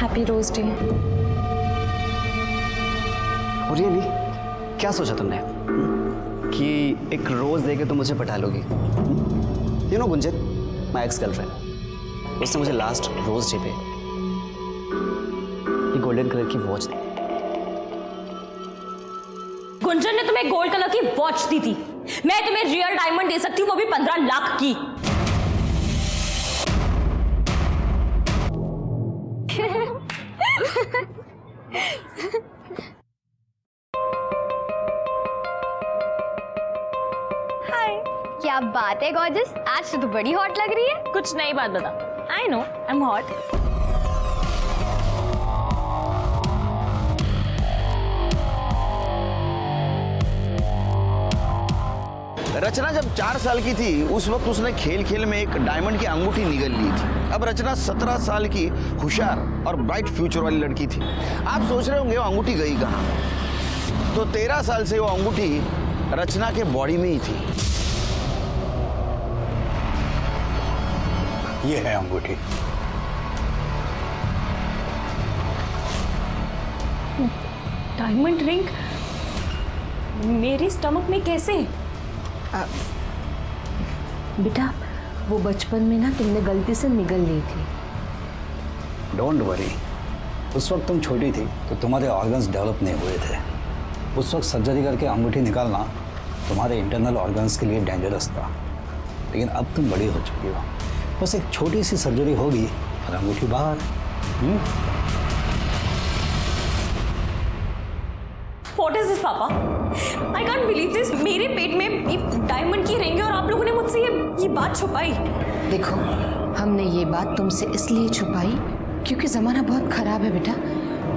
Happy rose day. Really क्या सोचा तुमने कि एक रोज देके तुम मुझे पटा लोगी? You know Gunjan, my ex girlfriend, उसने मुझे लास्ट रोज डे पे ये गोल्डन कलर की वॉच दी। गुंजन ने तुम्हें गोल्ड कलर की वॉच दी थी, मैं तुम्हें रियल डायमंड दे सकती हूँ, वो भी 15 लाख की। क्या बात है गॉर्जस, आज तो बड़ी हॉट लग रही है। कुछ नई बात बता। I know I am hot. Rachna जब 4 साल की थी उस वक्त उसने खेल खेल में एक डायमंड की अंगूठी निगल ली थी। अब रचना 17 साल की होशियार और ब्राइट फ्यूचर वाली लड़की थी। आप सोच रहे होंगे वो अंगूठी गई कहाँ? तो 13 साल से वो अंगूठी रचना के बॉडी में ही थी। ये है अंगूठी। डायमंड रिंग मेरे स्टमक में कैसे? बेटा वो बचपन में ना तुमने गलती से निगल ली थी। डोंट वरी, उस वक्त तुम छोटी थी तो तुम्हारे ऑर्गन्स डेवलप नहीं हुए थे। उस वक्त सर्जरी करके अंगूठी निकालना तुम्हारे इंटरनल ऑर्गन्स के लिए डेंजरस था। लेकिन अब तुम बड़ी हो चुकी हो, बस एक छोटी सी सर्जरी होगी और अंगूठी बाहर। What is this, पापा? I can't believe this. मेरे पेट में डायमंड की रिंग है और आप लोगों ने मुझसे ये बात छुपाई। देखो हमने ये बात तुमसे इसलिए छुपाई क्योंकि ज़माना बहुत ख़राब है बेटा।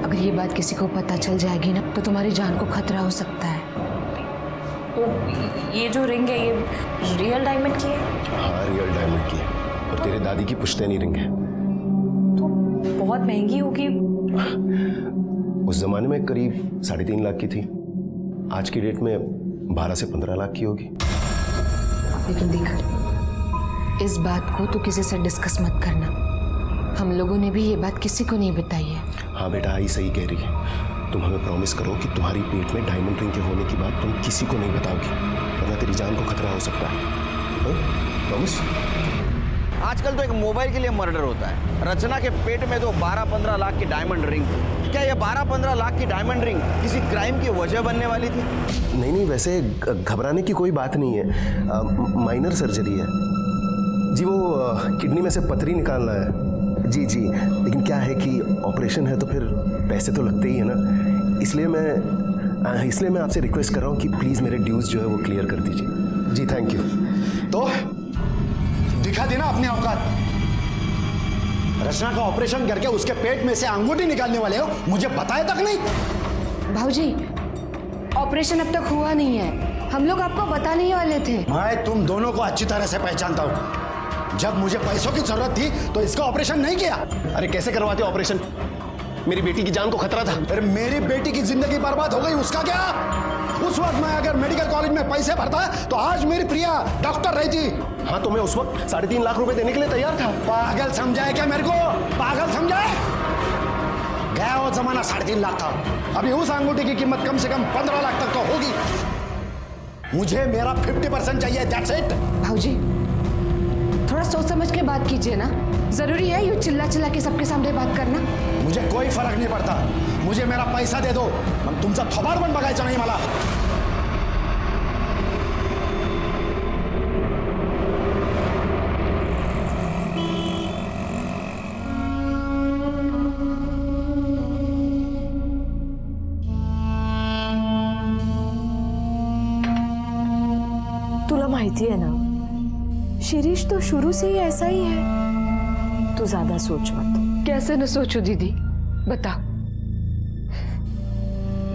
अगर ये बात किसी को पता चल जाएगी ना तो तुम्हारी जान को खतरा हो सकता है। तो ये जो रिंग है ये रियल डायमंड की है? हाँ रियल डायमंड की है और तेरे दादी की पुश्तैनी रिंग है। तो बहुत महंगी होगी। उस जमाने में करीब 3.5 लाख की थी, आज की डेट में 12 से 15 लाख की होगी। लेकिन देख इस बात को तो किसी से डिस्कस मत करना। हम लोगों ने भी ये बात किसी को नहीं बताई है। हाँ बेटा आई सही कह रही है। तुम हमें प्रॉमिस करो कि तुम्हारी पेट में डायमंड रिंग के होने की बात तुम किसी को नहीं बताओगी, वरना तेरी जान को खतरा हो सकता है। प्रॉमिस? आजकल तो एक मोबाइल के लिए मर्डर होता है। रचना के पेट में तो 12-15 लाख की डायमंड रिंग। क्या ये 12-15 लाख की डायमंड रिंग किसी क्राइम की वजह बनने वाली थी? नहीं वैसे घबराने की कोई बात नहीं है, माइनर सर्जरी है जी। वो किडनी में से पथरी निकालना है जी। लेकिन क्या है कि ऑपरेशन है तो फिर पैसे तो लगते ही है ना, इसलिए मैं आपसे रिक्वेस्ट कर रहा हूँ कि प्लीज़ मेरे ड्यूज जो है वो क्लियर कर दीजिए जी। Thank you. तो दिखा देना अपनी औकात। रचना का ऑपरेशन करके उसके पेट में से अंगूठी निकालने वाले हो, मुझे बताया तक नहीं। भाऊजी ऑपरेशन अब तक हुआ नहीं है, हम लोग आपको बताने ही वाले थे। मैं तुम दोनों को अच्छी तरह से पहचानता हूँ। जब मुझे पैसों की जरूरत थी तो इसका ऑपरेशन नहीं किया। अरे कैसे करवाते ऑपरेशन? मेरी बेटी की जान को खतरा था। अरे मेरी बेटी की जिंदगी बर्बाद हो गई, उसका क्या? उस वक्त मैं अगर मेडिकल कॉलेज में पैसे भरता तो आज मेरी प्रिया डॉक्टर रहती। हाँ तो मैं उस वक्त 3.5 लाख रुपए देने के लिए तैयार था। पागल समझा है क्या मेरे को? पागल समझा है? गया वो जमाना 3.5 लाख का। अभी उस अंगूठी की कीमत कम से कम 15 लाख तक तो होगी। मुझे मेरा 50% चाहिए, दैट्स इट। भाऊजी थोड़ा सोच समझ के बात कीजिए ना, जरूरी है यूं चिल्ला चिल्ला के सबके सामने बात करना? मुझे कोई फर्क नहीं पड़ता, मुझे मेरा पैसा दे दो, मग तुमचा थोबाड पण बघायचा नाही मला। तुला माहिती है ना शिरीष तो शुरू से ही ऐसा ही है। तू ज्यादा सोच मत। कैसे न सोचो दीदी, बता।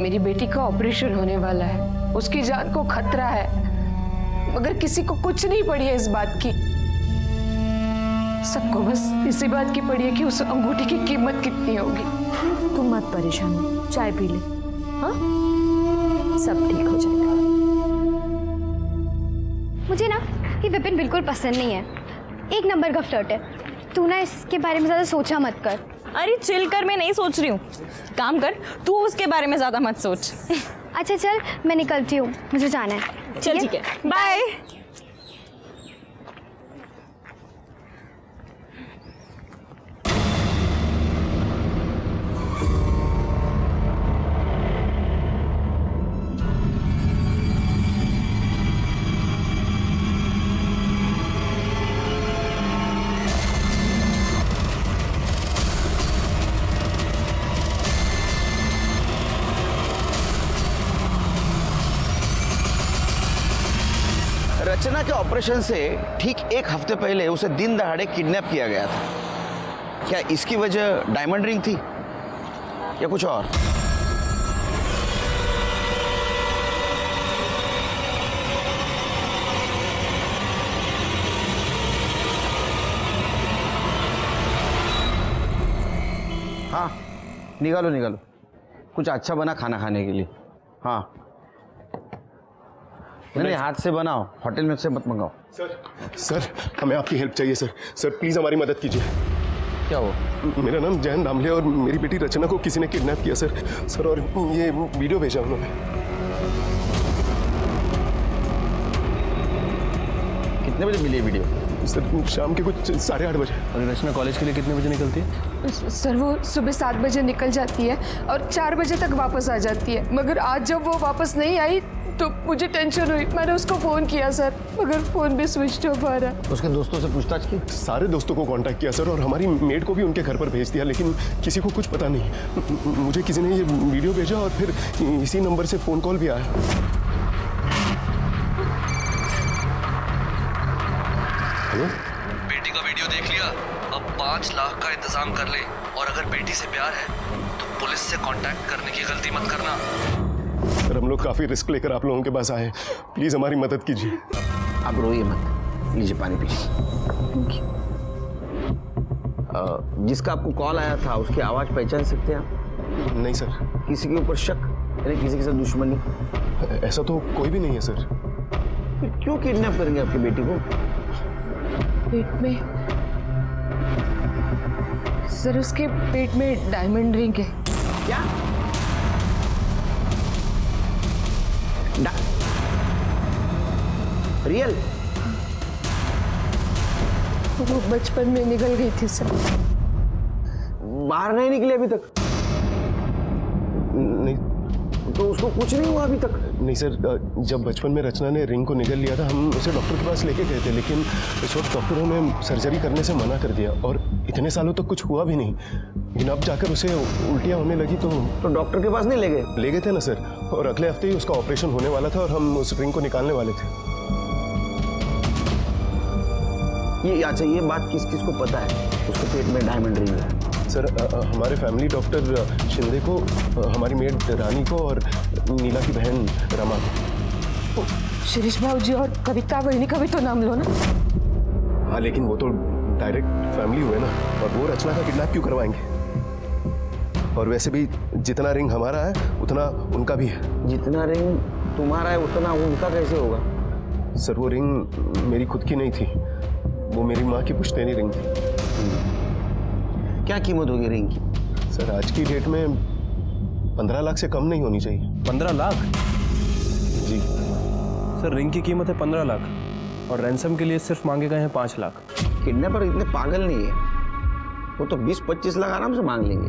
मेरी बेटी का ऑपरेशन होने वाला है, उसकी जान को खतरा है, मगर किसी को कुछ नहीं पड़ी है इस बात की। सबको बस इसी बात की पड़ी है कि उस अंगूठी की कीमत कितनी होगी। तुम मत परेशान हो, चाय पी ले। हाँ सब ठीक हो जाएगा। मुझे ना ये विपिन बिल्कुल पसंद नहीं है, एक नंबर का फ्लर्ट है। तू ना इसके बारे में ज़्यादा सोचा मत कर। अरे चिल कर, मैं नहीं सोच रही हूँ। काम कर, तू उसके बारे में ज्यादा मत सोच। अच्छा चल मैं निकलती हूँ, मुझे जाना है। चल ठीक है, बाय। रचना के ऑपरेशन से ठीक एक हफ्ते पहले उसे दिन दहाड़े किडनैप किया गया था। क्या इसकी वजह डायमंड रिंग थी या कुछ और? हाँ, निकालो निकालो, कुछ अच्छा बना खाना खाने के लिए। हाँ नहीं, हाथ से बनाओ, होटल में से मत मंगाओ। सर हमें आपकी हेल्प चाहिए सर। सर प्लीज़ हमारी मदद कीजिए। क्या हो? मेरा नाम जयन दामले और मेरी बेटी रचना को किसी ने किडनैप किया सर। सर और ये वीडियो भेजा उन्होंने। कितने बजे मिली वीडियो? सर शाम के कुछ 8:30 बजे। और रचना कॉलेज के लिए कितने बजे निकलती है? सर वो सुबह 7 बजे निकल जाती है और 4 बजे तक वापस आ जाती है, मगर आज जब वो वापस नहीं आई तो मुझे टेंशन हुई। मैंने उसको फ़ोन किया सर, मगर फ़ोन भी स्विच ऑफ आ रहा। उसके दोस्तों से पूछताछ की? सारे दोस्तों को कांटेक्ट किया सर और हमारी मेड को भी उनके घर पर भेज दिया, लेकिन किसी को कुछ पता नहीं। मुझे किसी ने ये वीडियो भेजा और फिर इसी नंबर से फ़ोन कॉल भी आया। हेलो, बेटी का वीडियो देख लिया, अब 5 लाख का इंतजाम कर ले, और अगर बेटी से प्यार है तो पुलिस से कांटेक्ट करने की गलती मत करना। सर हम लोग काफ़ी रिस्क लेकर आप लोगों के पास आए, प्लीज़ हमारी मदद कीजिए। आप रोइए मत, लीजिए पानी पीजिए। जिसका आपको कॉल आया था उसकी आवाज़ पहचान सकते हैं आप? नहीं सर। किसी के ऊपर शक यानी किसी के साथ दुश्मनी? ऐसा तो कोई भी नहीं है सर। फिर क्यों किडनैप करेंगे आपकी बेटी को? पेट में सर, उसके पेट में डायमंड रिंग है। क्या? रियल? वो बचपन में निकल गई थी सर। बाहर नहीं निकले अभी तक? नहीं तो उसको कुछ नहीं हुआ अभी तक? नहीं सर, जब बचपन में रचना ने रिंग को निगल लिया था हम उसे डॉक्टर के पास लेके गए थे, लेकिन इस वक्त डॉक्टरों ने सर्जरी करने से मना कर दिया और इतने सालों तक कुछ हुआ भी नहीं। लेकिन अब जाकर उसे उल्टियाँ होने लगी तो डॉक्टर के पास नहीं ले गए? ले गए थे ना सर, और अगले हफ्ते ही उसका ऑपरेशन होने वाला था और हम उस रिंग को निकालने वाले थे। ये अच्छा, ये बात किस किस को पता है उसके पेट में डायमंड रिंग है? सर हमारे फैमिली डॉक्टर शिंदे को, हमारी मेड रानी को और नीला की बहन रमा को। शिरीष भाजी और कविता बहनी का भी तो नाम लो ना। हाँ लेकिन वो तो डायरेक्ट फैमिली हुए ना, और वो रचना का किडनैप क्यों करवाएंगे? और वैसे भी जितना रिंग हमारा है उतना उनका भी है। जितना रिंग तुम्हारा है उतना उनका कैसे होगा? सर वो रिंग मेरी खुद की नहीं थी, वो मेरी माँ की पुश्तैनी रिंग थी। क्या कीमत होगी रिंग की? सर आज की डेट में 15 लाख से कम नहीं होनी चाहिए। 15 लाख? जी सर रिंग की कीमत है 15 लाख और रैंसम के लिए सिर्फ मांगे गए हैं 5 लाख। किडनैपर इतने पागल नहीं है, वो तो 20-25 लाख आराम से मांग लेंगे।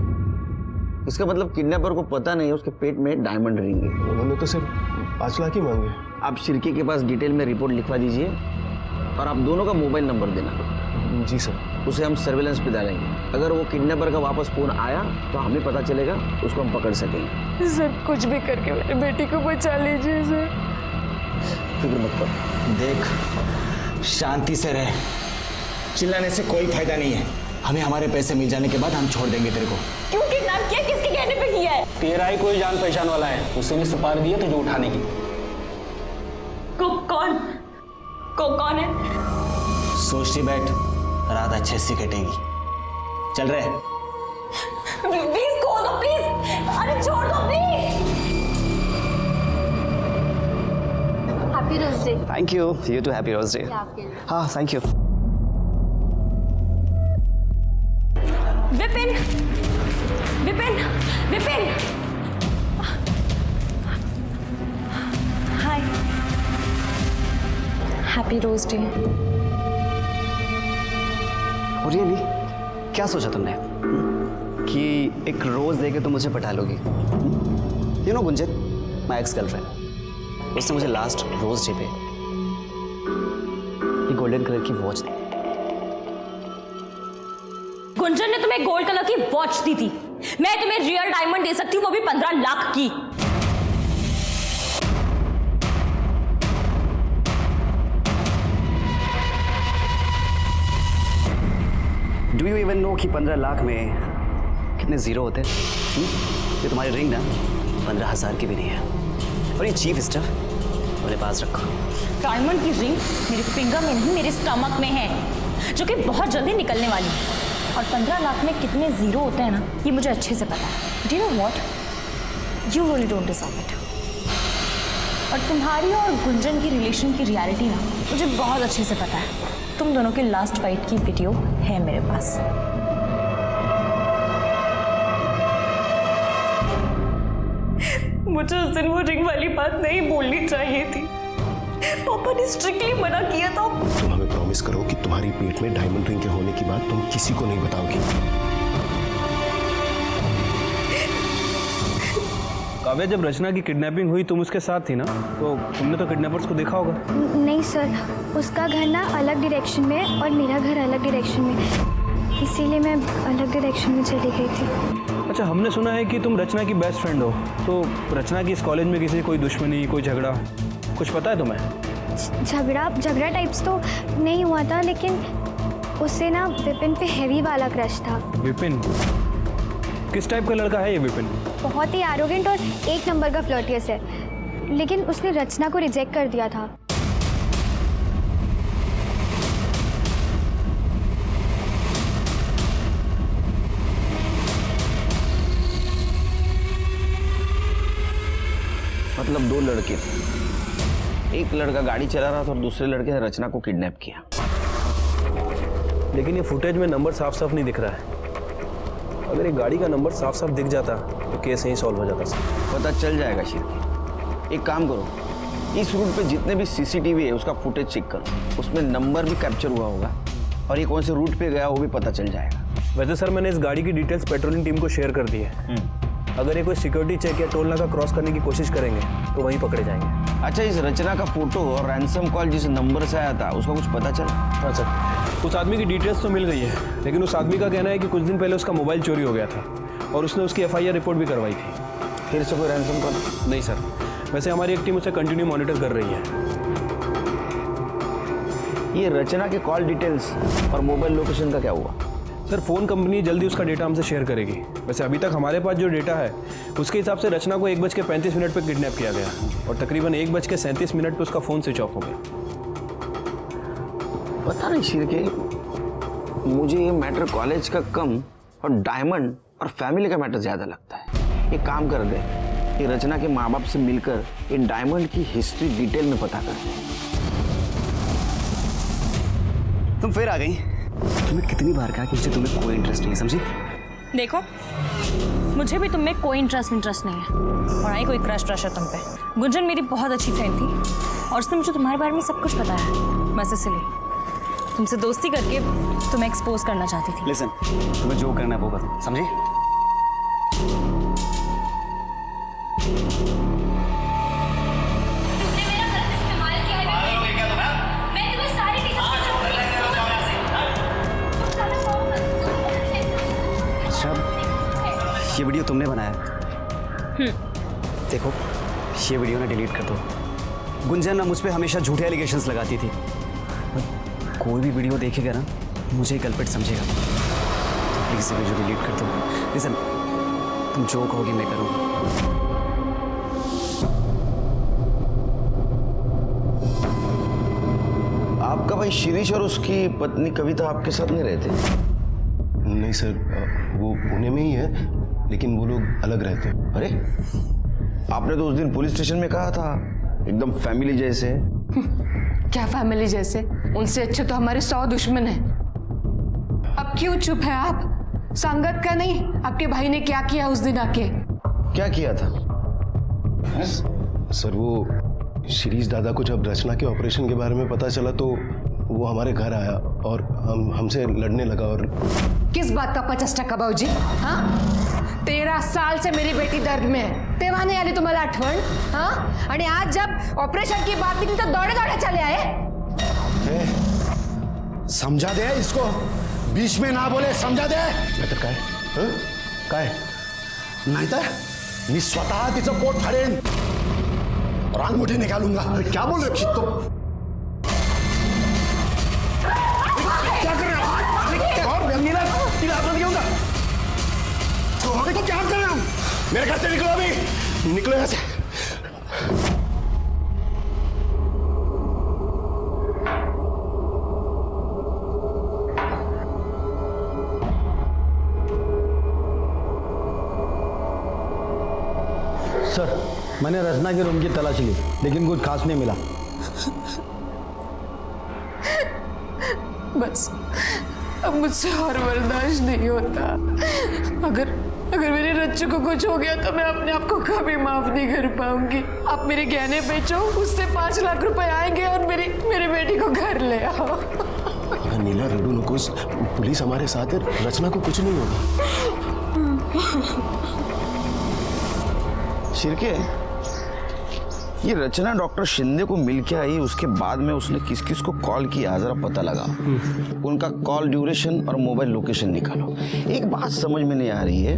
इसका मतलब किडनैपर को पता नहीं है उसके पेट में डायमंड रिंग है। उन्होंने तो सिर्फ 5 लाख ही मांगे। आप शिर्के के पास डिटेल में रिपोर्ट लिखवा दीजिए और आप दोनों का मोबाइल नंबर देना। जी सर। उसे हम सर्विलेंस पे डालेंगे, अगर वो किडनैपर का वापस फोन आया तो हमें पता चलेगा, उसको हम पकड़ सकेंगे। सर कुछ भी करके मेरी बेटी को बचा लीजिए सर। फिक्र मत कर। देख शांति से रह, चिल्लाने से कोई फायदा नहीं है। हमें हमारे पैसे मिल जाने के बाद हम छोड़ देंगे तेरे को। क्यों किडनैप किया, किसके कहने पे किया है? तेरा ही कोई जान पहचान वाला है, उसी ने सुपारी दी है तुझे उठाने की। कौन है? सोचती बैठ, रात अच्छे से कटेगी। चल रहे। प्लीज खोल दो प्लीज, अरे छोड़ दो please. Happy rose day. Thank you, you too, happy rose day. हाँ thank you. Vipin Vipin, Vipin, hi, happy rose day. Really क्या सोचा तुमने कि एक रोज देके तुम मुझे पटा लोगी? You know Gunjan, my ex girlfriend, उसने मुझे लास्ट रोज डे पे ये गोल्डन कलर की वॉच दी। गुंजन ने तुम्हें गोल्ड कलर की वॉच दी थी। मैं तुम्हें रियल डायमंड दे सकती हूँ, वो भी 15 लाख की। डू यू इवन नो कि 15 लाख में कितने जीरो होते हैं? ये तुम्हारी रिंग ना 15,000 की भी नहीं है। और ये चीफ स्टफ अपने पास रखो। डायमंड की रिंग मेरे फिंगर में नहीं, मेरे स्टमक में है, जो कि बहुत जल्दी निकलने वाली है। और 15 लाख में कितने जीरो होते हैं ना, ये मुझे अच्छे से पता है। Do you know what, you really don't deserve it. और तुम्हारी और गुंजन की रिलेशन की रियलिटी ना मुझे बहुत अच्छे से पता है। तुम दोनों के लास्ट फाइट की वीडियो है मेरे पास। मुझे उस दिन वो रिंग वाली बात नहीं बोलनी चाहिए थी। पापा ने स्ट्रिक्टली मना किया था। तुम हमें प्रॉमिस करो कि तुम्हारी पेट में डायमंड रिंग के होने की बात तुम किसी को नहीं बताओगी। काव्या, जब रचना की किडनैपिंग हुई तुम उसके साथ थी ना, तो तुमने तो किडनैपर्स को देखा होगा। नहीं सर, उसका घर ना अलग डायरेक्शन में है और मेरा घर अलग डायरेक्शन में, इसीलिए मैं अलग डायरेक्शन में चली गई थी। अच्छा, हमने सुना है कि तुम रचना की बेस्ट फ्रेंड हो, तो रचना की इस कॉलेज में किसी कोई दुश्मनी, कोई झगड़ा, कुछ पता है तुम्हें? झगड़ा टाइप्स तो नहीं हुआ था, लेकिन उससे ना विपिन पे हैवी वाला क्रश था। विपिन? किस टाइप का लड़का है ये विपिन? बहुत ही एरोगेंट और एक नंबर का फ्लर्टियस है, लेकिन उसने रचना को रिजेक्ट कर दिया था। मतलब दो लड़के थे, एक लड़का गाड़ी चला रहा था और दूसरे लड़के ने रचना को किडनैप किया। लेकिन ये फुटेज में नंबर साफ साफ नहीं दिख रहा है। अगर ये गाड़ी का नंबर साफ साफ दिख जाता तो केस यहीं सॉल्व हो जाता सर। पता चल जाएगा शिरकी। एक काम करो, इस रूट पे जितने भी सीसीटीवी है उसका फुटेज चेक करो, उसमें नंबर भी कैप्चर हुआ होगा और ये कौन से रूट पे गया वो भी पता चल जाएगा। वैसे सर, मैंने इस गाड़ी की डिटेल्स पेट्रोलिंग टीम को शेयर कर दी है। अगर ये कोई सिक्योरिटी चेक या टोल नाका क्रॉस करने की कोशिश करेंगे तो वहीं पकड़े जाएंगे। अच्छा, इस रचना का फोटो और रैंसम कॉल जिस नंबर से आया था उसका कुछ पता चला? हाँ सर, उस आदमी की डिटेल्स तो मिल गई है, लेकिन उस आदमी का कहना है कि कुछ दिन पहले उसका मोबाइल चोरी हो गया था और उसने उसकी FIR रिपोर्ट भी करवाई थी। फिर से कोई रैंसम कॉल? नहीं सर, वैसे हमारी एक टीम उसे कंटिन्यू मॉनिटर कर रही है। ये रचना के कॉल डिटेल्स और मोबाइल लोकेशन का क्या हुआ? सर, फ़ोन कंपनी जल्दी उसका डेटा हमसे शेयर करेगी। वैसे अभी तक हमारे पास जो डेटा है उसके हिसाब से रचना को 1:35 पर किडनैप किया गया और तकरीबन 1:37 पर उसका फ़ोन स्विच ऑफ हो गया। पता नहीं शिरके, मुझे ये मैटर कॉलेज का कम और डायमंड और फैमिली का मैटर ज़्यादा लगता है। एक काम कर दे, ये रचना के माँ बाप से मिलकर ये डायमंड की हिस्ट्री डिटेल में पता कर। तुम फिर आ गई। तुम्हें कितनी बार कहा कि मुझे तुम्हें कोई इंटरेस्ट नहीं, समझी? देखो, मुझे भी तुम में कोई इंटरेस्ट नहीं है और ना ही कोई क्रश है तुम पे। गुंजन मेरी बहुत अच्छी फ्रेंड थी और उसने मुझे तुम्हारे बारे में सब कुछ बताया। बस इसलिए तुमसे दोस्ती करके तुम्हें एक्सपोज करना चाहती थी। लिसन, तुम्हें जो करना है वो करो, समझी? ये वीडियो तुमने बनाया? देखो, ये वीडियो ना डिलीट कर दो। गुंजन ना मुझ पे हमेशा झूठे एलिगेशंस लगाती थी। कोई भी वीडियो देखेगा ना मुझे कल्प्रिट समझेगा। तो प्लीज ये वीडियो डिलीट कर दो। लिसन, तुम जो कहोगी मैं करूँगा। आपका भाई शिरीष और उसकी पत्नी कविता आपके साथ नहीं रहते? नहीं सर, वो पुणे में ही है, लेकिन वो लोग अलग रहते हैं। अरे, आपने तो उस दिन पुलिस स्टेशन में कहा था एकदम फैमिली जैसे। क्या फैमिली जैसे? उनसे अच्छे तो हमारे 100 दुश्मन हैं। अब क्यों चुप है आप? संगत का नहीं, आपके भाई ने क्या किया उस दिन आके। क्या किया था? सर वो शिरीष दादा को जब रचना के ऑपरेशन के बारे में पता चला तो वो हमारे घर आया और हमसे लड़ने लगा। और किस बात का 50 टक्का भाऊजी? हाँ, 13 साल से मेरी बेटी दर्द में है, तेव्हा नाही आली तुम्हाला आठवण? हाँ, आणि आज जब ऑपरेशन की बात निकली तो दौड़े दौड़े चले आए। समझा दे इसको, बीच में ना बोले, समझा दे। नाहीतर काय? काय? नाहीतर मी स्वतः तिचं पोट फाडेन और अंगूठी निकालूंगा। अरे क्या बोल रहे हो? क्या कर रहे हो? और नीला घेऊंगा तो क्या कर रहे हो? मेरे घर से निकलो अभी, निकलो यहाँ से। सर, मैंने रचना के रूम की तलाशी ली लेकिन कुछ खास नहीं मिला। बस अब मुझसे और बर्दाश्त नहीं होता। अगर मेरी रच्चू को कुछ हो गया तो मैं अपने आप को कभी माफ नहीं कर पाऊंगी। आप मेरे गहने बेचो, उससे 5 लाख रुपए आएंगे और मेरी बेटी को घर ले आओ। नीला रडू नकोस, पुलिस हमारे साथ है, रचना को कुछ नहीं होगा। शिर्के, ये रचना डॉक्टर शिंदे को मिल के आई, उसके बाद में उसने किस किस को कॉल किया जरा पता लगा। उनका कॉल ड्यूरेशन और मोबाइल लोकेशन निकालो। एक बात समझ में नहीं आ रही है,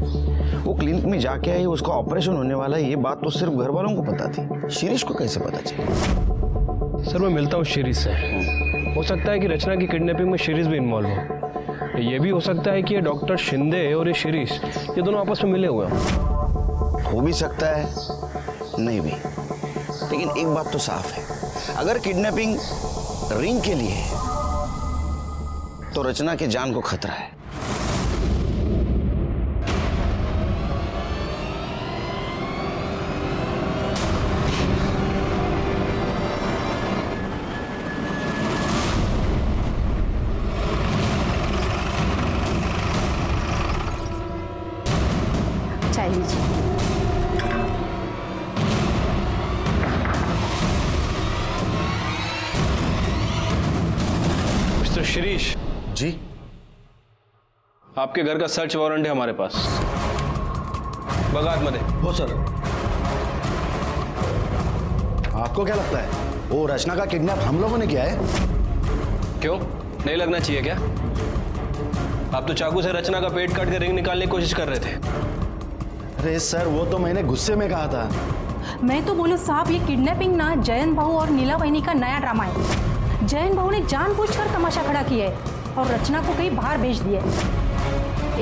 वो क्लिनिक में जाके आई, उसका ऑपरेशन होने वाला है, ये बात तो सिर्फ घर वालों को पता थी, शिरीष को कैसे पता चला? सर मैं मिलता हूँ शिरीष से। हो सकता है कि रचना की किडनैपिंग में शिरीष भी इन्वॉल्व हो। ये भी हो सकता है कि ये डॉक्टर शिंदे और ये शिरीष, ये दोनों आपस में मिले हुए हैं। हो भी सकता है, नहीं भी, लेकिन एक बात तो साफ है, अगर किडनैपिंग रिंग के लिए है तो रचना के जान को खतरा है। चाय लीजिए। मिस्टर शिरीष जी, आपके घर का सर्च वारंट है हमारे पास। बगात मध्ये। हो सर। आपको क्या लगता है वो रचना का किडनैप हम लोगों ने किया है? क्यों, नहीं लगना चाहिए क्या? आप तो चाकू से रचना का पेट काट के रिंग निकालने की कोशिश कर रहे थे। अरे सर, वो तो मैंने गुस्से में कहा था। मैं तो बोलूं साहब, ये किडनैपिंग ना जयन भाऊ और नीला बहनी का नया ड्रामा है। जयन भाऊ ने जानबूझकर तमाशा खड़ा किया है और रचना को कहीं बाहर भेज दिया है।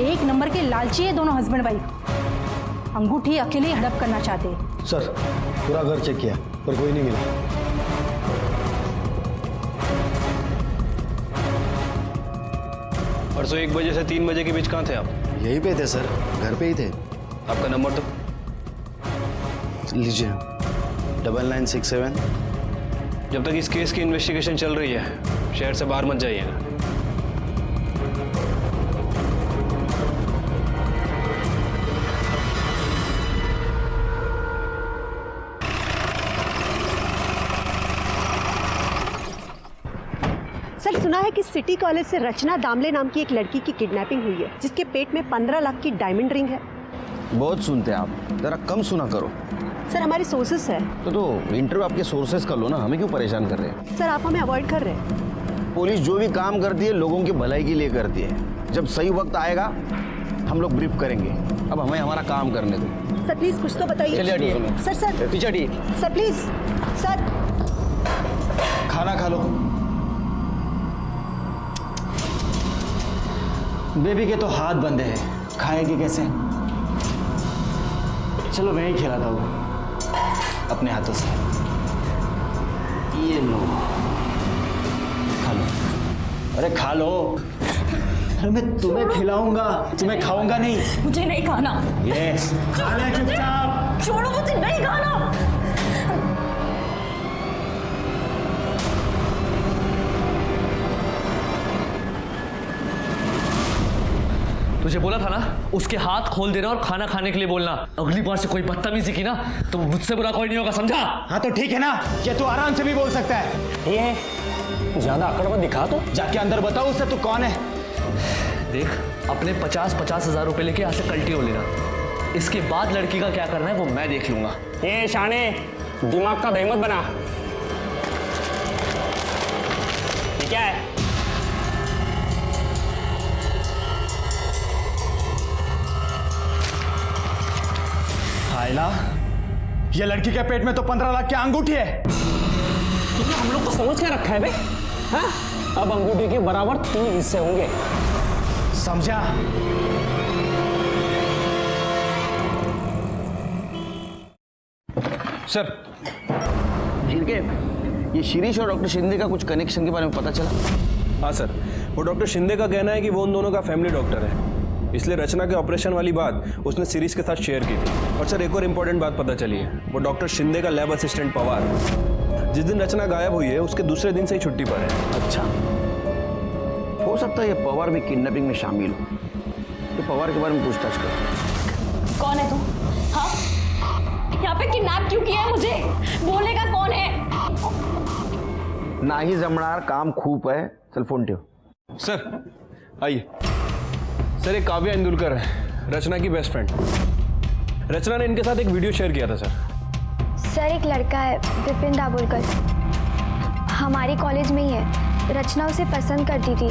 एक नंबर के लालची है दोनों हस्बैंड वाइफ। अंगूठी अकेले ही हड़प करना चाहते हैं। सर, पूरा घर चेक किया पर कोई नहीं मिला। परसों 1 बजे से 3 बजे के बीच कहाँ थे आप? यहीं पे थे सर, घर पे ही थे। आपका नंबर तो लीजिए, 9967। जब तक इस केस की इन्वेस्टिगेशन चल रही है शहर से बाहर मत जाइएगा। सर, सुना है कि सिटी कॉलेज से रचना दामले नाम की एक लड़की की किडनैपिंग हुई है जिसके पेट में 15 लाख की डायमंड रिंग है। बहुत सुनते हैं आप, जरा कम सुना करो। सर, हमारे सोर्सेस है। तो इंटरव्यू आपके सोर्सेस कर लो ना, हमें क्यों परेशान कर रहे हैं? सर, आप हमें अवॉइड कर रहे हैं। पुलिस जो भी काम करती है लोगों की भलाई के लिए करती है। जब सही वक्त आएगा हम लोग ब्रीफ करेंगे, अब हमें हमारा काम करने दो। सर प्लीज कुछ तो बताइए। चलिए हटिए। सर पीछे हटिए। Sir please. सर, खाना खा लो। बेबी के तो हाथ बंधे हैं, खाएगी कैसे? चलो मैं ही खिलाता हूँ अपने हाथों से। ये लो, खा लो। अरे खा लो। अरे मैं तुम्हें खिलाऊंगा, तुम्हें खाऊंगा नहीं। मुझे नहीं खाना। ये खा ले चुपचाप। छोड़ो, मुझे नहीं खाना। तुझे बोला था ना उसके हाथ खोल देना और खाना खाने के लिए बोलना। अगली बार से कोई बदतमीजी की ना तो मुझसे बुरा कोई नहीं होगा, समझा? हाँ तो ठीक है ना, ये तू आराम से भी बोल सकता है। ये ज्यादा अकड़ मत दिखा, तो जाके अंदर बताओ उससे तू कौन है। देख, अपने 50-50 हजार रुपए लेके यहाँ से कल्टी हो लेना। इसके बाद लड़की का क्या करना है वो मैं देख लूंगा। ये शाने, दिमाग का बेमत बना। ये क्या है? खायला, ये लड़की के पेट में तो 15 लाख की अंगूठी है। तुमने हम लोग को समझ के रखा है बे? हाँ? अब अंगूठी के बराबर 3 हिस्से होंगे, समझा? सर, ये शिरीष और डॉक्टर शिंदे का कुछ कनेक्शन के बारे में पता चला? हाँ सर, वो डॉक्टर शिंदे का कहना है कि वो उन दोनों का फैमिली डॉक्टर है, इसलिए रचना के ऑपरेशन वाली बात उसने शिरीष के साथ शेयर की थी। और सर, एक और इम्पोर्टेंट बात पता चली है, वो डॉक्टर शिंदे का लैब असिस्टेंट पवार जिस दिन रचना गायब हुई है उसके दूसरे दिन से ही छुट्टी पर है। अच्छा, हो सकता है ये पवार भी किडनैपिंग में शामिल हो। तो पवार के बारे में पूछताछ कर। कौन है तू? हाँ, यहाँ पे किडनैप क्यों किया है मुझे? बोलेगा कौन है? नाही जमणार, काम खूप है, चल फोन ठेव। सर आइए। सर, एक काव्या इंदुलकर है, रचना की बेस्ट फ्रेंड। रचना ने इनके साथ एक वीडियो शेयर किया था सर, एक लड़का है विपिन दाभोलकर, हमारी कॉलेज में ही है। रचना उसे पसंद करती थी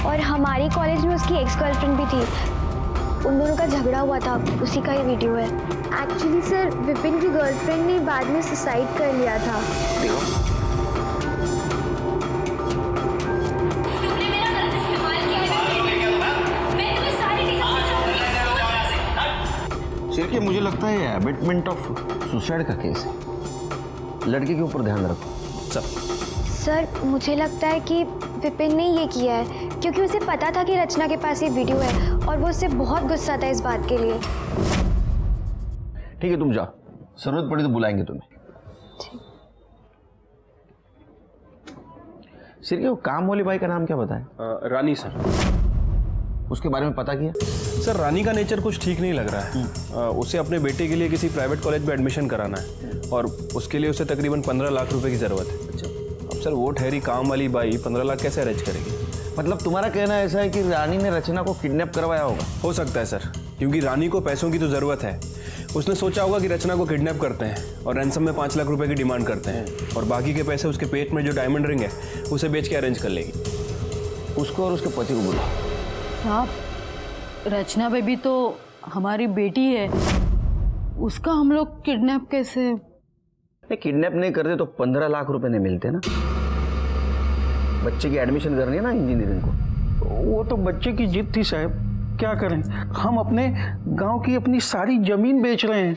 और हमारी कॉलेज में उसकी एक्स गर्लफ्रेंड भी थी। उन दोनों का झगड़ा हुआ था, उसी का ये वीडियो है। एक्चुअली सर, विपिन की गर्लफ्रेंड ने बाद में सुसाइड कर लिया था। सिर्फ मुझे लगता है एबेटमेंट ऑफ सुसाइड का केस है, लड़के के ऊपर ध्यान रखो। सर, मुझे लगता है कि विपिन ने ये किया है क्योंकि उसे पता था कि रचना के पास ये वीडियो है और वो उससे बहुत गुस्सा था इस बात के लिए। ठीक है, तुम जाओ, जरूरत पड़ी तो बुलाएंगे तुम्हें। सिर्फ वो काम वाली बाई का नाम क्या बताया? रानी सर। उसके बारे में पता किया? सर, रानी का नेचर कुछ ठीक नहीं लग रहा है। उसे अपने बेटे के लिए किसी प्राइवेट कॉलेज में एडमिशन कराना है और उसके लिए उसे तकरीबन 15 लाख रुपए की ज़रूरत है। अच्छा, अब सर वो ठहरी काम वाली बाई 15 लाख कैसे अरेंज करेगी? मतलब तुम्हारा कहना ऐसा है कि रानी ने रचना को किडनैप करवाया होगा? हो सकता है सर, क्योंकि रानी को पैसों की तो ज़रूरत है। उसने सोचा होगा कि रचना को किडनैप करते हैं और रैंसम में 5 लाख रुपए की डिमांड करते हैं और बाकी के पैसे उसके पेट में जो डायमंड रिंग है उसे बेच के अरेंज कर लेगी। उसको और उसके पति को बुला। साहब, रचना बेबी तो हमारी बेटी है, उसका हम लोग किडनैप कैसे? किडनैप नहीं करते तो 15 लाख रुपए नहीं मिलते ना। बच्चे की एडमिशन करनी है ना इंजीनियरिंग को। वो तो बच्चे की जिद थी साहब, क्या करें, हम अपने गांव की अपनी सारी जमीन बेच रहे हैं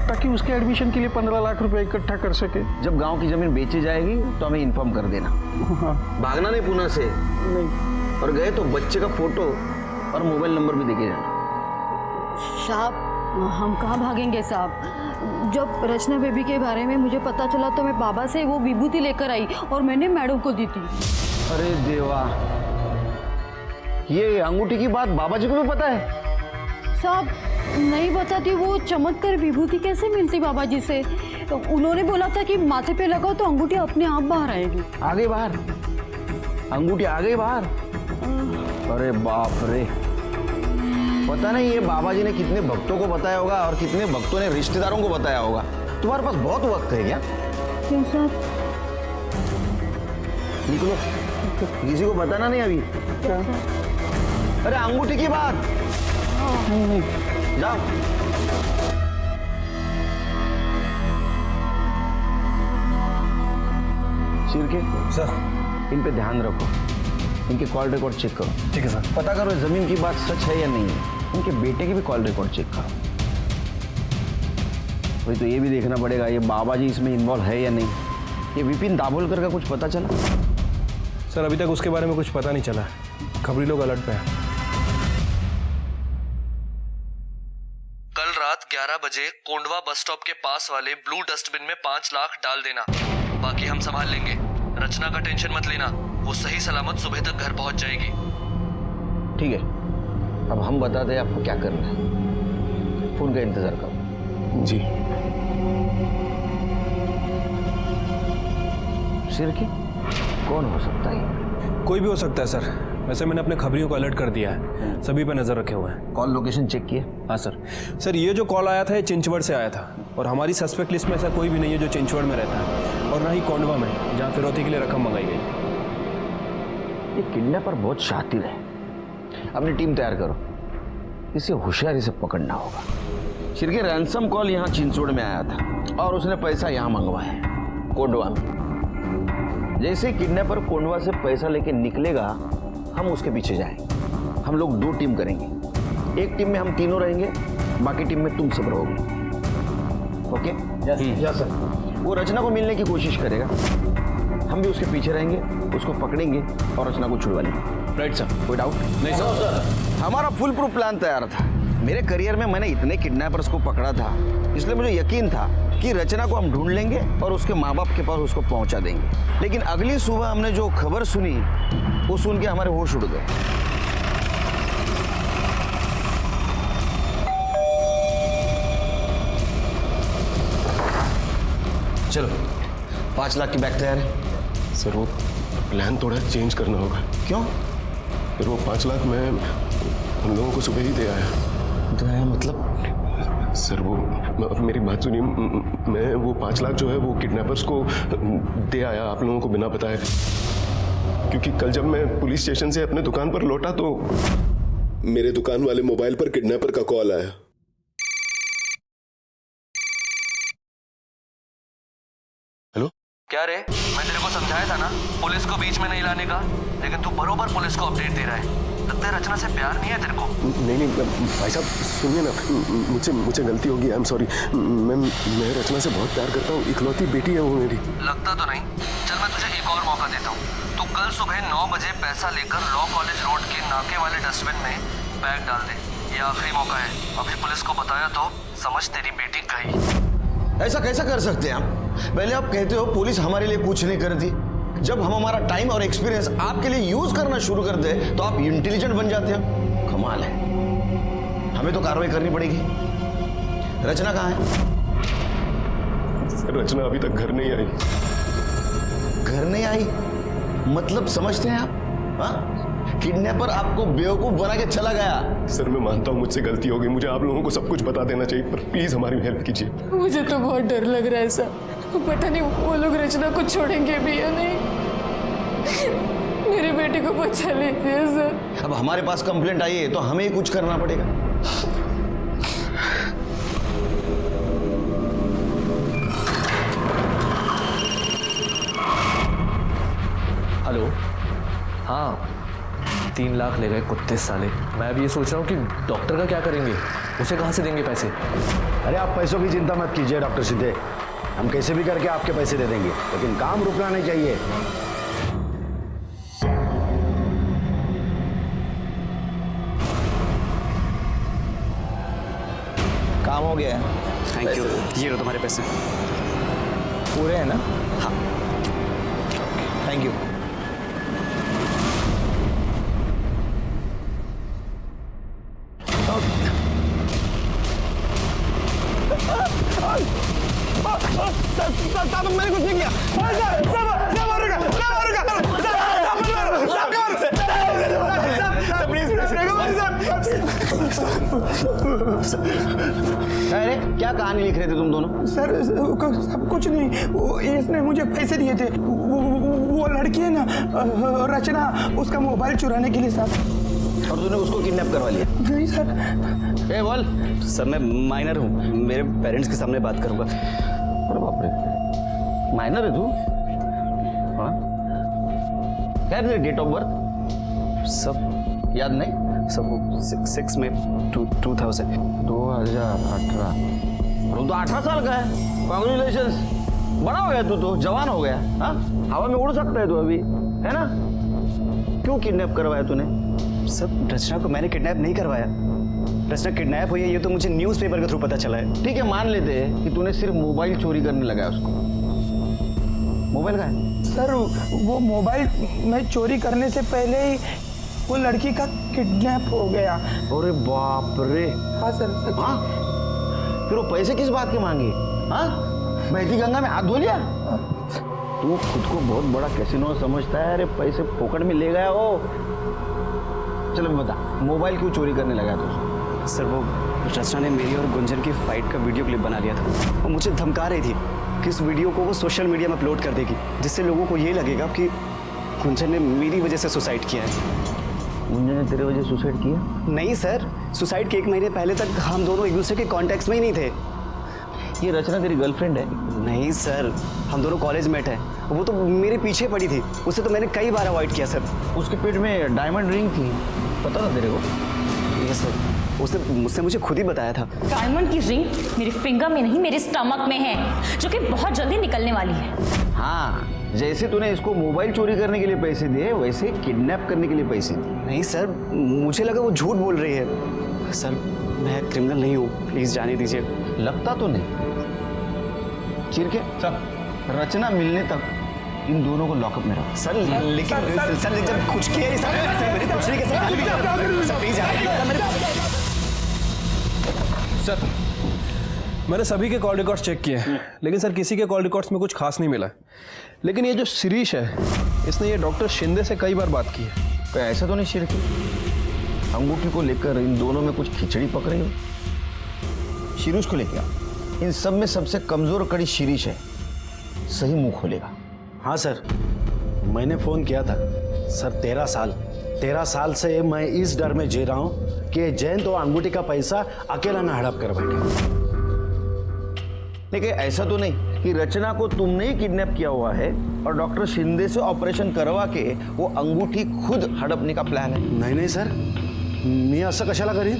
ताकि उसके एडमिशन के लिए 15 लाख रुपए इकट्ठा कर सके। जब गांव की जमीन बेची जाएगी तो हमें इन्फॉर्म कर देना। हाँ। भागना नहीं पुणे से। नहीं। और गए तो बच्चे का फोटो और मोबाइल नंबर भी देके जाना। साहब, हम कहाँ भागेंगे साहब। जब रचना बेबी के बारे में मुझे पता चला तो मैं बाबा से वो विभूति लेकर आई और मैंने मैडम को दी थी। अरे देवा, ये अंगूठी की बात बाबा जी को भी पता है? साहब, नहीं बताती वो चमत्कार विभूति कैसे मिलती बाबा जी से? तो उन्होंने बोला था कि माथे पे लगाओ तो अंगूठी अपने आप बाहर आएगी। आ गई बाहर? अंगूठी आ गई बाहर? अरे बाप रे, पता नहीं ये बाबा जी ने कितने भक्तों को बताया होगा और कितने भक्तों ने रिश्तेदारों को बताया होगा। तुम्हारे पास बहुत वक्त है क्या? क्यों साहब? निकलो, किसी को बताना नहीं अभी। अरे अंगूठी की बात। नहीं, जाओ। शिरके सर, इन पे ध्यान रखो, इनके कॉल रिकॉर्ड चेक करो। ठीक है सर। पता करो जमीन की बात सच है या नहीं है। इनके बेटे की भी कॉल रिकॉर्ड चेक करो। वही तो ये भी देखना पड़ेगा ये बाबा जी इसमें इन्वॉल्व है या नहीं। ये विपिन दाभोलकर का कुछ पता चला? सर, अभी तक उसके बारे में कुछ पता नहीं चला। खबरी लोग अलर्ट पे हैं। कल रात 11 बजे कोंडवा बस स्टॉप के पास वाले ब्लू डस्टबिन में 5 लाख डाल देना, बाकी हम संभाल लेंगे। रचना का टेंशन मत लेना, वो सही सलामत सुबह तक घर पहुंच जाएगी। ठीक है, अब हम बताते हैं आपको क्या करना है। फोन का इंतजार करो। जी। शिरकी कौन हो सकता है? कोई भी हो सकता है सर। वैसे मैंने अपने खबरियों को अलर्ट कर दिया है, सभी पे नजर रखे हुए हैं। कॉल लोकेशन चेक किए? हाँ सर। सर ये जो कॉल आया था ये चिंचवड़ से आया था और हमारी सस्पेक्ट लिस्ट में ऐसा कोई भी नहीं है जो चिंचवड़ में रहता है और ना ही कोंडवा में जहाँ फिरौती के लिए रकम मंगाई गई। ये किडनैपर बहुत शातिर है। अपनी टीम तैयार करो, इसे होशियारी से पकड़ना होगा। शिरके रैंसम कॉल यहाँ चिंचवड़ में आया था और उसने पैसा यहाँ मंगवाया कोंडवा में। जैसे किडनैपर कोंडवा से पैसा लेके निकलेगा हम उसके पीछे जाएंगे। हम लोग 2 टीम करेंगे, एक टीम में हम तीनों रहेंगे, बाकी टीम में तुम सब रहोगे। ओके? Yes sir. वो रचना को मिलने की कोशिश करेगा, हम भी उसके पीछे रहेंगे, उसको पकड़ेंगे और रचना को छुड़वा लेंगे। Right sir. कोई डाउट? नहीं सर। हमारा फुल प्रूफ प्लान तैयार था। मेरे करियर में मैंने इतने किडनैपर्स को पकड़ा था, इसलिए मुझे यकीन था कि रचना को हम ढूंढ लेंगे और उसके माँ बाप के पास उसको पहुंचा देंगे। लेकिन अगली सुबह हमने जो खबर सुनी वो सुन के हमारे होश उड़ गए। चलो 5 लाख की बैग तैयार है। सर वो प्लान थोड़ा चेंज करना होगा। क्यों? फिर वो 5 लाख मैं उन लोगों को सुबह ही दे आया। दे आया मतलब? सर वो मेरी बात सुनिए, मैं वो 5 लाख जो है वो किडनैपर्स को दे आया आप लोगों को बिना बताए। क्योंकि कल जब मैं पुलिस स्टेशन से अपने दुकान पर लौटा तो मेरे दुकान वाले मोबाइल पर किडनैपर का कॉल आया। हेलो? क्या रे, मैं तेरे को समझाया था ना पुलिस को बीच में नहीं लाने का, लेकिन तू बरोबर पुलिस को अपडेट दे रहा है। लगता है रचना से प्यार नहीं है तेरे को। नहीं भाई साहब सुनिए ना, मुझे गलती होगी, आई एम सॉरी। मैं रचना से बहुत प्यार करता हूँ, इकलौती बेटी है वो मेरी। लगता तो नहीं। चल मैं तुझे एक और मौका देता हूँ। तू कल सुबह 9 बजे पैसा लेकर लॉ कॉलेज रोड के नाके वाले डस्टबिन में बैग डाल दे। ये आखिरी मौका है। अभी पुलिस को बताया तो समझ तेरी बेटी गई। ऐसा कैसा कर सकते हैं आप? पहले आप कहते हो पुलिस हमारे लिए कुछ नहीं करती, जब हम हमारा टाइम और एक्सपीरियंस आपके लिए यूज करना शुरू कर दे तो आप इंटेलिजेंट बन जाते हो। कमाल है। हमें तो कार्रवाई करनी पड़ेगी। रचना कहाँ है? सर रचना अभी तक घर नहीं आई। घर नहीं आई मतलब समझते हैं आप? हाँ? किडनैपर आपको बेवकूफ बना के चला गया। सर मैं मानता हूँ मुझसे गलती हो गई, मुझे आप लोगों को सब कुछ बता देना चाहिए, पर प्लीज हमारी हेल्प कीजिए। मुझे तो बहुत डर लग रहा है सर, पता नहीं वो लोग रचना को छोड़ेंगे भी या नहीं। मेरी बेटी को बचा लीजिए सर। अब हमारे पास कंप्लेंट आई है तो हमें ही कुछ करना पड़ेगा। हेलो। हाँ 3 लाख ले गए कुत्ते साले। मैं अभी ये सोच रहा हूँ कि डॉक्टर का क्या करेंगे, उसे कहाँ से देंगे पैसे। अरे आप पैसों की चिंता मत कीजिए डॉक्टर सिद्धे, हम कैसे भी करके आपके पैसे दे देंगे, लेकिन काम रुकना नहीं चाहिए। काम हो गया। Thank you. ये लो तुम्हारे पैसे। पूरे हैं ना? हाँ। Thank you. मैंने कुछ नहीं किया। अरे क्या कहानी लिख रहे थे तुम दोनों? सर सब कुछ नहीं, वो इसने मुझे पैसे दिए थे। वो लड़की है ना रचना, उसका मोबाइल चुराने के लिए सर। और तूने उसको किडनैप करवा लिया? नहीं सर। ए बोल। सर मैं माइनर हूँ, मेरे पेरेंट्स के सामने बात करूँगा। अरे बाप रे, माइनर है तू? हाँ क्या है डेट ऑफ बर्थ? सब याद नहीं? सब 6 में 2018। तू तो 18 साल का है। कांग्रेचुलेशंस, बड़ा हो गया तू तो, जवान हो गया। हाँ हवा में उड़ सकता है तू अभी, है ना? क्यों किडनैप करवाया तूने? सब रचना को मैंने किडनैप नहीं करवाया। रचना किडनैप हुई है ये तो मुझे न्यूज़पेपर के थ्रू पता चला है। ठीक है मान लेते हैं कि तूने सिर्फ मोबाइल चोरी करने लगा उसको। मोबाइल का है? सर वो मोबाइल मैं चोरी करने से पहले ही वो लड़की का किडनैप हो गया। अरे बाप रे। हाँ सर, सच। हाँ, फिर वो पैसे किस बात के मांगे? हाँ, बहती गंगा में हाथ धो लिया? तू खुद को बहुत बड़ा कैसीनो समझता है। अरे पैसे पोकट में ले गया वो। चलो बता, मोबाइल क्यों चोरी करने लगा तू? सर वो रचना ने मेरी और गुंजन की फाइट का वीडियो क्लिप बना लिया था। वो मुझे धमका रही थी कि इस वीडियो को वो सोशल मीडिया में अपलोड कर देगी, जिससे लोगों को ये लगेगा कि गुंजन ने मेरी वजह से सुसाइड किया है। गुंजन ने तेरे वजह सुसाइड किया? नहीं सर, सुसाइड के 1 महीने पहले तक हम दोनों एक दूसरे के कॉन्टैक्ट्स में ही नहीं थे। ये रचना तेरी गर्लफ्रेंड है? नहीं सर, हम दोनों कॉलेज मेट हैं। वो तो मेरे पीछे पड़ी थी, उसे तो मैंने कई बार अवॉइड किया सर। उसके पेट में डायमंड रिंग थी, पता था तेरे को? ये सर, उसने मुझसे मुझे खुद ही बताया था। डायमंड की रिंग मेरे फिंगर में नहीं, मेरे स्टमक में है, जो कि बहुत जल्दी निकलने वाली है। हाँ, जैसे तूने इसको मोबाइल चोरी करने के लिए पैसे दिए, वैसे किडनैप करने के लिए पैसे दिए। नहीं सर, मुझे लगा वो झूठ बोल रही है। सर, मैं क्रिमिनल नहीं हूँ, प्लीज जाने दीजिए। लगता तो नहीं। चिर के सर, रचना मिलने तक इन दोनों को लॉकअप में रखो। सर लेकिन सर जब कुछ किया ही सर, मैंने कुछ नहीं किया सर, प्लीज सर, मैंने सभी के कॉल रिकॉर्ड्स चेक किए हैं, लेकिन सर किसी के कॉल रिकॉर्ड्स में कुछ खास नहीं मिला। लेकिन ये जो शिरीष है, इसने ये डॉक्टर शिंदे से कई बार बात की है। कोई ऐसा तो नहीं शिर के अंगूठी को लेकर इन दोनों में कुछ खिचड़ी पक रही हो? शिरीष को लेकर इन सब में सबसे कमजोर कड़ी शिरीष है, सही मुंह खोलेगा। हाँ सर, मैंने फ़ोन किया था। सर 13 साल से मैं इस डर में जी रहा हूँ कि जयंत तो अंगूठी का पैसा अकेला ना हड़प कर बैठे। लेकिन ऐसा तो नहीं कि रचना को तुमने ही किडनैप किया हुआ है और डॉक्टर शिंदे से ऑपरेशन करवा के वो अंगूठी खुद हड़पने का प्लान है? नहीं सर, मी असं कशाला करीन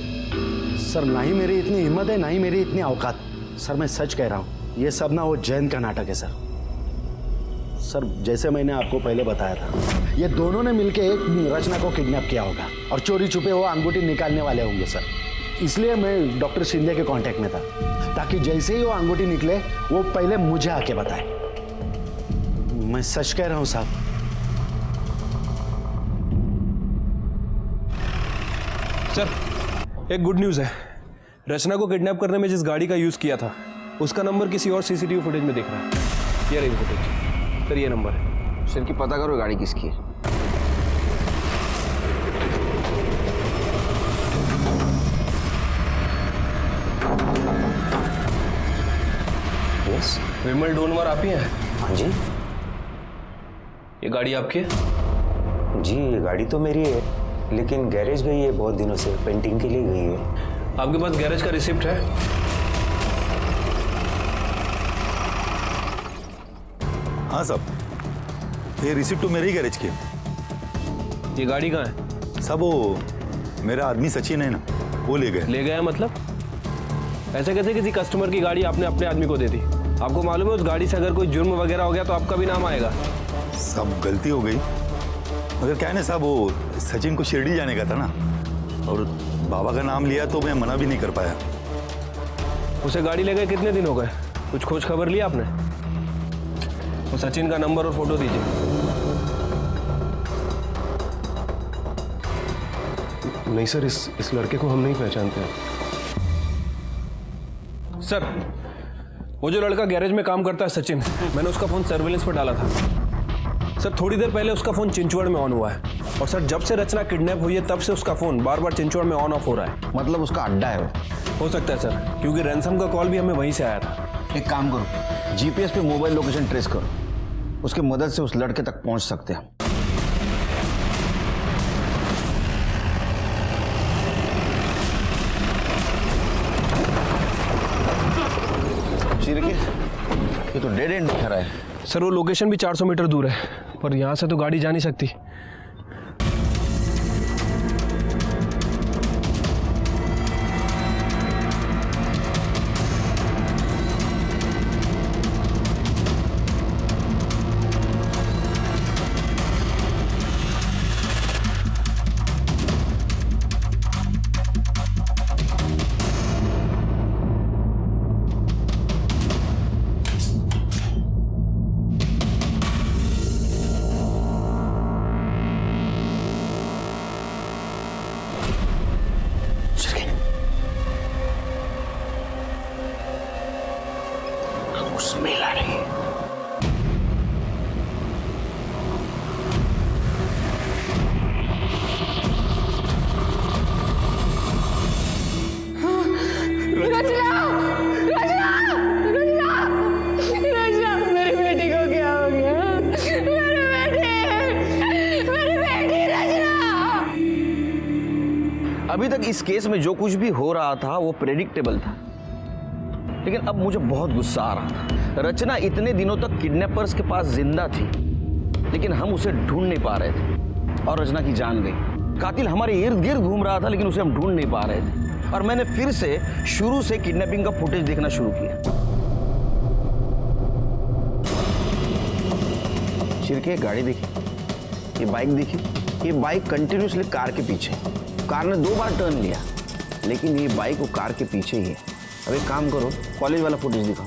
सर? ना ही मेरी इतनी हिम्मत है, ना ही मेरी इतनी औकात। सर मैं सच कह रहा हूँ, ये सब ना वो जयंत का नाटक है सर। सर जैसे मैंने आपको पहले बताया था, ये दोनों ने मिलकर रचना को किडनैप किया होगा और चोरी छुपे वो अंगूठी निकालने वाले होंगे सर। इसलिए मैं डॉक्टर शिंदे के कांटेक्ट में था, ताकि जैसे ही वो अंगूठी निकले वो पहले मुझे आके बताए। मैं सच कह रहा हूँ साहब। सर एक गुड न्यूज़ है, रचना को किडनैप करने में जिस गाड़ी का यूज़ किया था, उसका नंबर किसी और सीसीटीवी फुटेज में दिख रहा है। ये रही फुटेज सर, ये नंबर है। सर की पता करो गाड़ी किसकी है। यस विमल डोनवर आप ही हैं? हाँ जी। ये गाड़ी आपकी है? जी गाड़ी तो मेरी है, लेकिन गैरेज गई है बहुत दिनों से, पेंटिंग के लिए गई है। आपके पास गैरेज का रिसिप्ट है? हाँ साहब, ये रिसिप्ट तो मेरे ही गैरेज की है। ये गाड़ी कहाँ है? सब वो मेरा आदमी सचिन है ना, वो ले गए। ले गया मतलब? ऐसे कैसे किसी कस्टमर की गाड़ी आपने अपने आदमी को दे दी? आपको मालूम है उस गाड़ी से अगर कोई जुर्म वगैरह हो गया तो आपका भी नाम आएगा। सब गलती हो गई, मगर क्या है ना साहब, वो सचिन को शिरडी जाने का था ना, और बाबा का नाम लिया तो मैं मना भी नहीं कर पाया। उसे गाड़ी ले गए कितने दिन हो गए? कुछ खोज खबर लिया आपने? तो सचिन का नंबर और फोटो दीजिए। नहीं सर, इस लड़के को हम नहीं पहचानते हैं। सर वो जो लड़का गैरेज में काम करता है सचिन, मैंने उसका फोन सर्विलेंस पर डाला था सर। थोड़ी देर पहले उसका फोन चिंचवड़ में ऑन हुआ है, और सर जब से रचना किडनैप हुई है तब से उसका फोन बार बार चिंचवड़ में ऑन ऑफ हो रहा है। मतलब उसका अड्डा है वो? हो सकता है सर, क्योंकि रैंसम का कॉल भी हमें वहीं से आया था। एक काम करो, जीपीएस पे मोबाइल लोकेशन ट्रेस करो, उसकी मदद से उस लड़के तक पहुंच सकते हैं। ये तो डेड एंड दिखा रहा है। सर वो लोकेशन भी 400 मीटर दूर है, पर यहाँ से तो गाड़ी जा नहीं सकती। अभी तक इस केस में जो कुछ भी हो रहा था वो प्रेडिक्टेबल था, लेकिन अब मुझे बहुत गुस्सा आ रहा था। रचना इतने दिनों तक किडनैपर्स के पास जिंदा थी, लेकिन हम उसे ढूंढ नहीं पा रहे थे और रचना की जान गई। कातिल हमारे इर्द गिर्द घूम रहा था, लेकिन उसे हम ढूंढ नहीं पा रहे थे। और मैंने फिर से शुरू से किडनैपिंग का फुटेज देखना शुरू किया। शिरके, गाड़ी देखी, ये बाइक देखी, ये बाइक कंटिन्यूसली कार के पीछे। कार ने 2 बार टर्न लिया, लेकिन ये बाइक वो कार के पीछे ही है। अब एक काम करो, कॉलेज वाला फुटेज दिखाओ।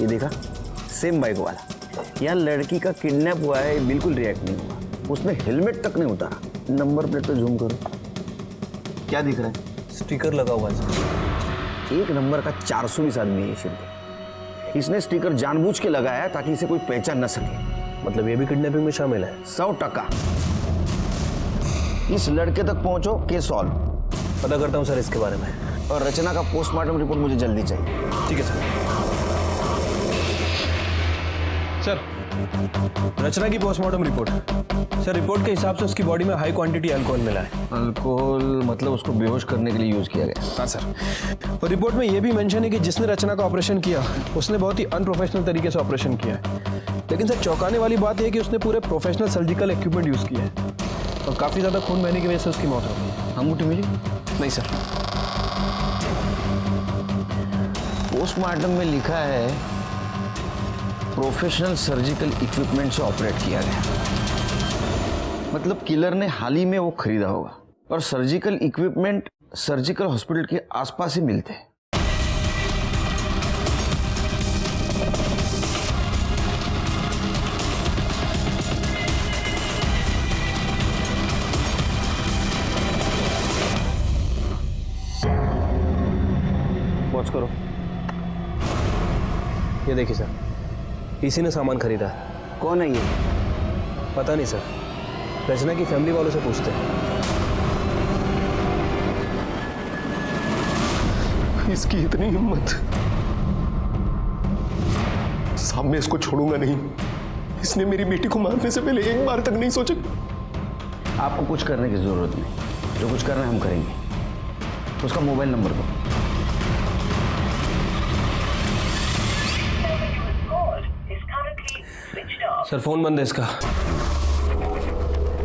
ये देखा, सेम बाइक वाला। यहाँ लड़की का किडनैप हुआ है, बिल्कुल रिएक्ट नहीं हुआ। उसने हेलमेट तक नहीं उतारा। नंबर प्लेट पे जूम करो, क्या दिख रहा है? स्टिकर लगा हुआ है। एक नंबर का 420 आदमी है ये शिरके। इसने स्टिकर जानबूझ के लगाया है ताकि इसे कोई पहचान न सके। मतलब ये भी किडनैपिंग में शामिल है? 100%। इस लड़के तक पहुंचो, केस सॉल्व। पता करता हूँ सर इसके बारे में। और रचना का पोस्टमार्टम रिपोर्ट मुझे जल्दी चाहिए। ठीक है सर। सर, रचना की पोस्टमार्टम रिपोर्ट। सर, रिपोर्ट के हिसाब से उसकी बॉडी में हाई क्वांटिटी अल्कोहल मिला है। अल्कोहल मतलब उसको बेहोश करने के लिए यूज किया गया? हाँ सर। और रिपोर्ट में यह भी मेंशन है कि जिसने रचना का ऑपरेशन किया उसने बहुत ही अनप्रोफेशनल तरीके से ऑपरेशन किया है। लेकिन सर, चौंकाने वाली बात यह है कि उसने पूरे प्रोफेशनल सर्जिकल इक्विपमेंट यूज किया है और काफी ज्यादा खून बहने की वजह से उसकी मौत हो गई। अंगूठी मिली? नहीं सर। पोस्टमार्टम में लिखा है प्रोफेशनल सर्जिकल इक्विपमेंट से ऑपरेट किया गया। मतलब किलर ने हाल ही में वो खरीदा होगा। और सर्जिकल इक्विपमेंट सर्जिकल हॉस्पिटल के आसपास ही मिलते हैं। पॉज करो। ये देखिए सर, इसी ने सामान खरीदा है। कौन है ये? पता नहीं सर, रचना की फैमिली वालों से पूछते हैं। इसकी इतनी हिम्मत, साहब मैं इसको छोड़ूंगा नहीं। इसने मेरी बेटी को मारने से पहले एक बार तक नहीं सोचा। आपको कुछ करने की जरूरत नहीं, जो कुछ करना है हम करेंगे। उसका मोबाइल नंबर दो। सर, फोन बंद है इसका।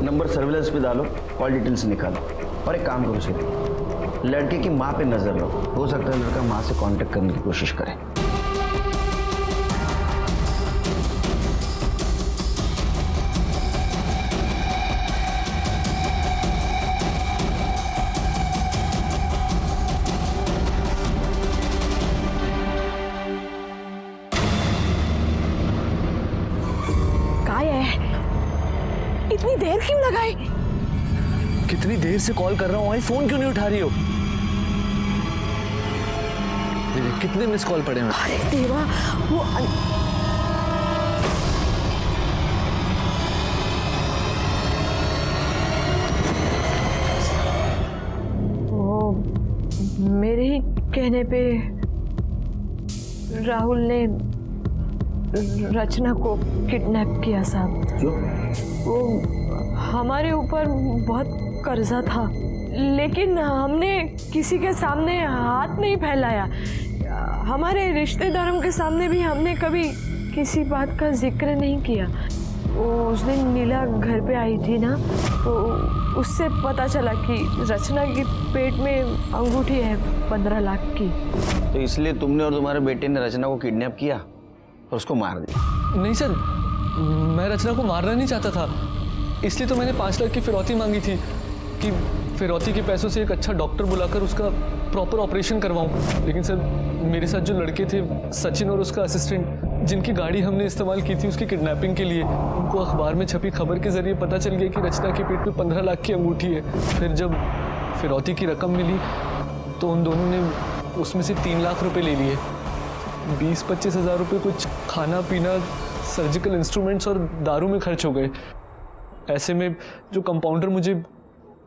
नंबर सर्विलेंस पे डालो, कॉल डिटेल्स निकालो। और एक काम करो सीधे, लड़के की माँ पे नजर लो। हो सकता है लड़का माँ से कांटेक्ट करने की कोशिश करे। इतनी देर क्यों लगाई? कितनी देर से कॉल कर रहा हूँ, आई फोन क्यों नहीं उठा रही हो? कितने मिस कॉल पड़े हैं? अरे देवा, वो मेरे ही कहने पे राहुल ने रचना को किडनैप किया साहब। क्यों? वो हमारे ऊपर बहुत कर्जा था, लेकिन हमने किसी के सामने हाथ नहीं फैलाया। हमारे रिश्तेदारों के सामने भी हमने कभी किसी बात का जिक्र नहीं किया। वो उस दिन नीला घर पे आई थी ना, तो उससे पता चला कि रचना के पेट में अंगूठी है 15 लाख की। तो इसलिए तुमने और तुम्हारे बेटे ने रचना को किडनैप किया और उसको मार दिया? नहीं सर, मैं रचना को मारना नहीं चाहता था, इसलिए तो मैंने 5 लाख की फिरौती मांगी थी कि फिरौती के पैसों से एक अच्छा डॉक्टर बुलाकर उसका प्रॉपर ऑपरेशन करवाऊं। लेकिन सर, मेरे साथ जो लड़के थे, सचिन और उसका असिस्टेंट, जिनकी गाड़ी हमने इस्तेमाल की थी उसकी किडनैपिंग के लिए, उनको अखबार में छपी खबर के जरिए पता चल गया कि रचना के पेट में 15 लाख की अंगूठी है। फिर जब फिरौती की रकम मिली तो उन दोनों ने उसमें से 3 लाख रुपए ले लिए। 20-25 हज़ार रुपये कुछ खाना पीना, सर्जिकल इंस्ट्रूमेंट्स और दारू में खर्च हो गए। ऐसे में जो कंपाउंडर मुझे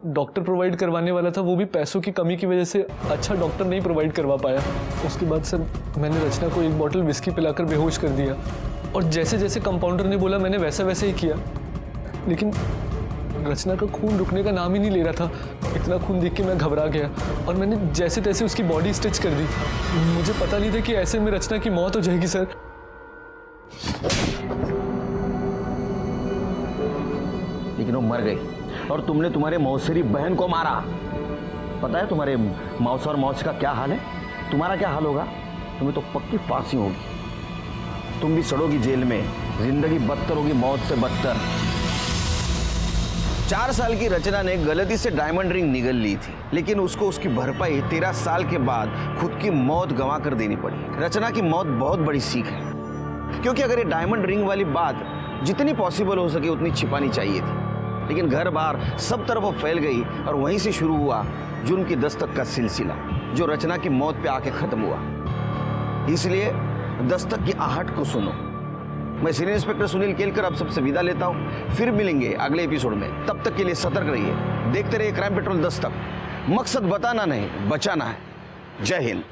डॉक्टर प्रोवाइड करवाने वाला था, वो भी पैसों की कमी की वजह से अच्छा डॉक्टर नहीं प्रोवाइड करवा पाया। उसके बाद सर, मैंने रचना को 1 बॉटल विस्की पिलाकर बेहोश कर दिया, और जैसे जैसे कंपाउंडर ने बोला मैंने वैसा वैसे ही किया। लेकिन रचना का खून रुकने का नाम ही नहीं ले रहा था। इतना खून देख के मैं घबरा गया और मैंने जैसे तैसे उसकी बॉडी स्टिच कर दी। मुझे पता नहीं था कि ऐसे में रचना की मौत हो जाएगी सर। लेकिन वो मर गई और तुमने तुम्हारे मौसेरी बहन को मारा। पता है तुम्हारे मौसा और मौसी का क्या हाल है? तुम्हारा क्या हाल होगा? तुम्हें तो पक्की फांसी होगी। तुम भी सड़ोगी जेल में। जिंदगी बदतर होगी मौत से बदतर। 4 साल की रचना ने गलती से डायमंड रिंग निगल ली थी, लेकिन उसको उसकी भरपाई 13 साल के बाद खुद की मौत गंवा कर देनी पड़ी। रचना की मौत बहुत बड़ी सीख है, क्योंकि अगर ये डायमंड रिंग वाली बात जितनी पॉसिबल हो सके उतनी छिपानी चाहिए थी, लेकिन घर बार सब तरफ वो फैल गई और वहीं से शुरू हुआ जुर्म की दस्तक का सिलसिला, जो रचना की मौत पे आके खत्म हुआ। इसलिए दस्तक की आहट को सुनो। मैं सीनियर इंस्पेक्टर सुनील केलकर अब सबसे विदा लेता हूं। फिर मिलेंगे अगले एपिसोड में। तब तक के लिए सतर्क रहिए, देखते रहिए क्राइम पेट्रोल दस्तक। मकसद बताना नहीं, बचाना है। जय हिंद।